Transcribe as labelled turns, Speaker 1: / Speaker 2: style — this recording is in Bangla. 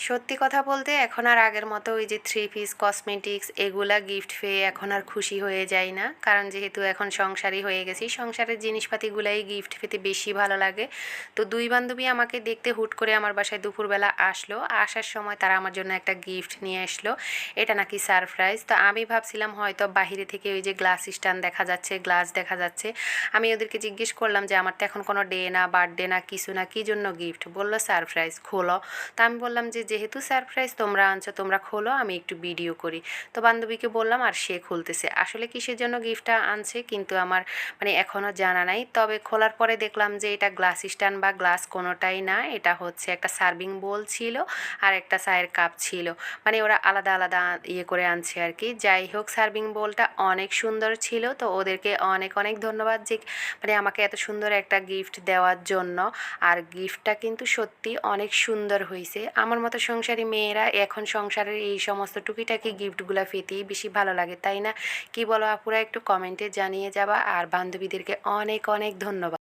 Speaker 1: সত্যি কথা বলতে এখন আর আগের মতো ওই যে থ্রি পিস কসমেটিক্স এগুলা গিফট পেয়ে এখন আর খুশি হয়ে যাই না, কারণ যেহেতু এখন সংসারী হয়ে গেছি, সংসারের জিনিসপাতিগুলাই গিফট পেতে বেশি ভালো লাগে। তো দুই বান্ধবী আমাকে দেখতে হুট করে আমার বাসায় দুপুরবেলা আসলো, আসার সময় তারা আমার জন্য একটা গিফট নিয়ে আসলো। এটা নাকি সারপ্রাইজ। তো আমি ভাবছিলাম হয়তো বাহিরে থেকে ওই যে গ্লাস স্ট্যান্ড দেখা যাচ্ছে, গ্লাস দেখা যাচ্ছে। আমি ওদেরকে জিজ্ঞেস করলাম যে আমার তো এখন কোনো ডে না, বার্থডে না, কিছু না, কী জন্য গিফট? বললো সারপ্রাইজ, খোলো। তো আমি বললাম যে যেহেতু সারপ্রাইজ তোমরা আনছো, তোমরা খোলো, আমি একটু ভিডিও করি। তো বান্ধবীকে বললাম, আর সে খুলতেছে। আসলে কিসের জন্য গিফটটা আনছে কিন্তু আমার মানে এখনও জানা নাই। তবে খোলার পরে দেখলাম যে এটা গ্লাস স্ট্যান্ড বা গ্লাস কোনোটাই না, এটা হচ্ছে একটা সার্ভিং বোল ছিল আর একটা চায়ের কাপ ছিল। মানে ওরা আলাদা আলাদা ইয়ে করে আনছে আর কি। যাই হোক, সার্ভিং বোলটা অনেক সুন্দর ছিল। তো ওদেরকে অনেক অনেক ধন্যবাদ যে মানে আমাকে এত সুন্দর একটা গিফট দেওয়ার জন্য। আর গিফটটা কিন্তু সত্যি অনেক সুন্দর হয়েছে। আমার মতো সংসারী মেয়েরা এখন সংসারের এই সমস্ত টুকিটাকি গিফটগুলো পেতেই বেশি ভালো লাগে, তাই না? কি বলো আপুরা? একটু কমেন্টে জানিয়ে যাবা। আর বান্ধবীদেরকে অনেক অনেক ধন্যবাদ।